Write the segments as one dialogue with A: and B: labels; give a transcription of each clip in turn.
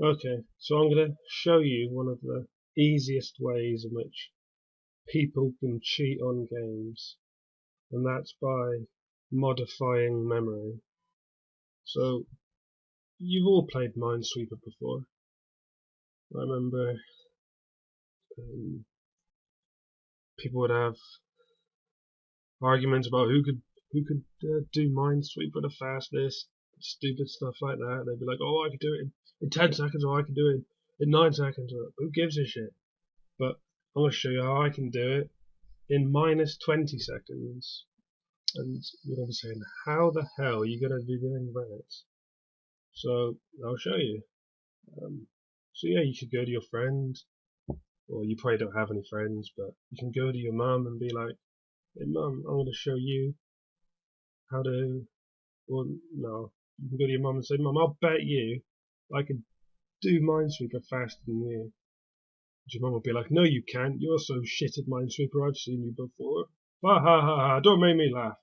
A: Okay, so I'm going to show you one of the easiest ways in which people can cheat on games, and that's by modifying memory. So, you've all played Minesweeper before. I remember people would have arguments about who could do Minesweeper the fastest, stupid stuff like that. They'd be like, "Oh, I could do it in 10 seconds, or I could do it in 9 seconds." Or, who gives a shit? But I'm going to show you how I can do it in minus 20 seconds. And you're going to be saying, how the hell are you going to be doing that? So I'll show you. So yeah, you could go to your friend, or you probably don't have any friends, but you can go to your mum and be like, "Hey mum, I want to show you how to," or no, you can go to your mum and say, "Mum, I'll bet you I can do Minesweeper faster than you." And your mum will be like, "No you can't, you're so shit at Minesweeper, I've seen you before. Ha ha ha ha, don't make me laugh."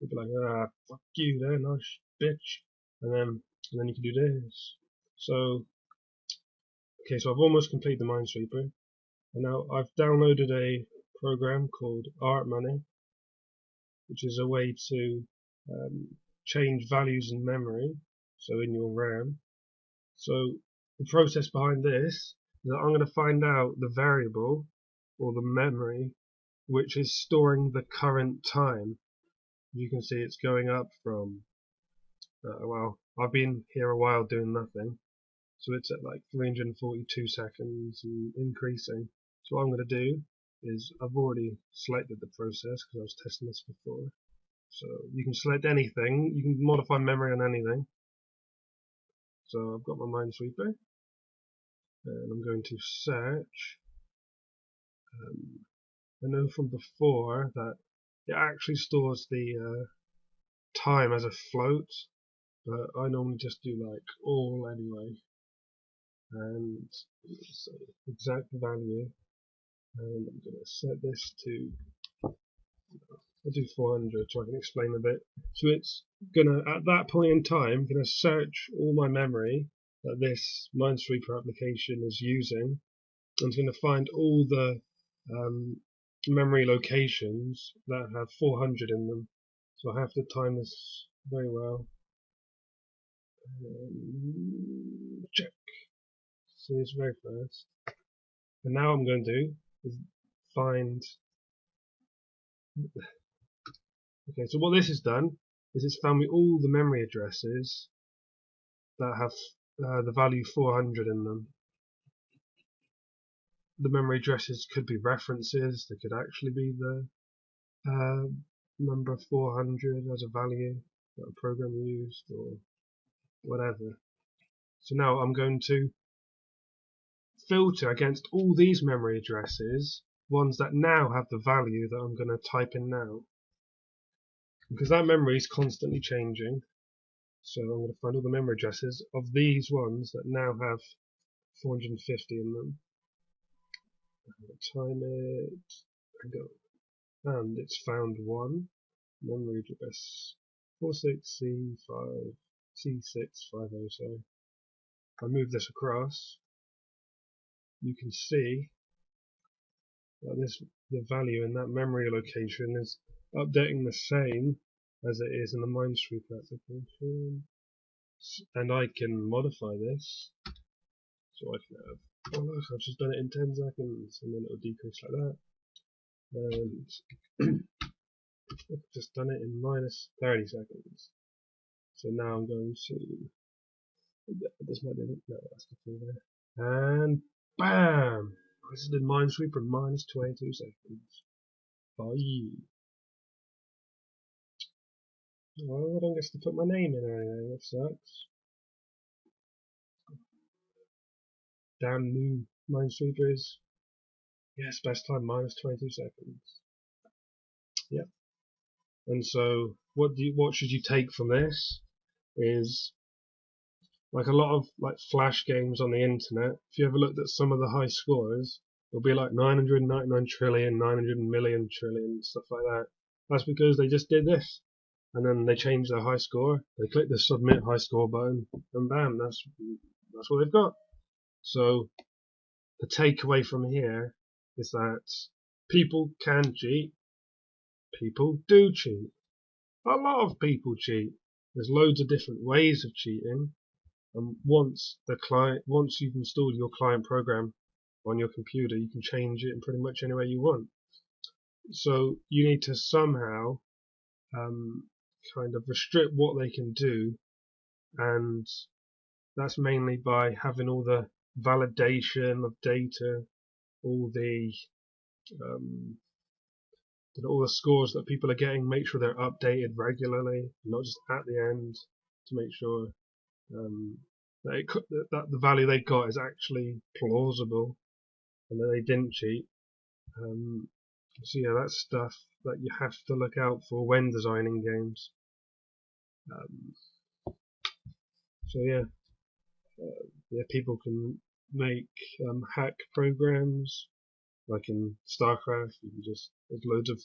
A: You'll be like, "Ah, fuck you then, nice bitch." And then you can do this. So, okay, so I've almost completed the Minesweeper. And now I've downloaded a program called ArtMoney, which is a way to change values in memory, so in your RAM. So the process behind this is that I'm going to find out the variable, or the memory, which is storing the current time. You can see it's going up from, well, I've been here a while doing nothing, so it's at like 342 seconds and increasing. So what I'm going to do is, I've already selected the process because I was testing this before. So you can select anything, you can modify memory on anything. So I've got my Minesweeper, and I'm going to search. I know from before that it actually stores the time as a float, but I normally just do like all anyway, and so exact value, and I'm going to set this to, I'll do 400 so I can explain a bit. So it's gonna, at that point in time, gonna search all my memory that this Minesweeper application is using, and it's gonna find all the memory locations that have 400 in them. So I have to time this very well. Check. So it's very fast. And now what I'm going to do is find. Okay, so what this has done is it's found me all the memory addresses that have the value 400 in them. The memory addresses could be references, they could actually be the number 400 as a value that a program used, or whatever. So now I'm going to filter against all these memory addresses, ones that now have the value that I'm going to type in now. Because that memory is constantly changing, so I'm going to find all the memory addresses of these ones that now have 450 in them. I'm going to time it and go, and it's found one memory address 46C650. So if I move this across, you can see that the value in that memory location is updating the same as it is in the Minesweeper application, and I can modify this. So I can have, oh look, I've just done it in 10 seconds, and then it'll decrease like that. And I've just done it in minus 30 seconds. So now I'm going to, this might be, no, that's the thing there. And BAM! This is the Minesweeper in minus 22 seconds. Bye. Well, I don't get to put my name in or anything, that sucks. Damn new Minesweepers. Yes, best time, minus 22 seconds. Yep. And so, what should you take from this? Is like a lot of like flash games on the internet. If you ever looked at some of the high scores, it'll be like 999 trillion, 900 million trillion, stuff like that. That's because they just did this, and then they changed their high score. They click the submit high score button, and bam, that's what they've got. So the takeaway from here is that people can cheat, people do cheat. A lot of people cheat. There's loads of different ways of cheating, and once you've installed your client program on your computer, you can change it in pretty much any way you want. So you need to somehow kind of restrict what they can do, and that's mainly by having all the validation of data, all the scores that people are getting. Make sure they're updated regularly, not just at the end, to make sure that the value they got is actually plausible and that they didn't cheat. So yeah, that's stuff that you have to look out for when designing games. So yeah, people can make hack programs, like in StarCraft. There's loads of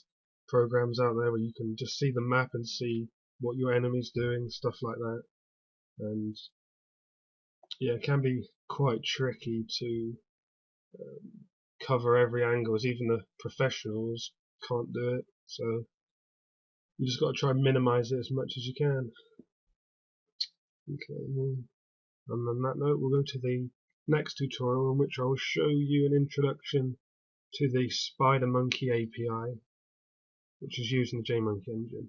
A: programs out there where you can just see the map and see what your enemy's doing, stuff like that. And yeah, it can be quite tricky to cover every angle, as even the professionals can't do it. So you just got to try and minimize it as much as you can. Okay, and on that note, we'll go to the next tutorial, in which I will show you an introduction to the SpiderMonkey API, which is used in the jMonkey engine.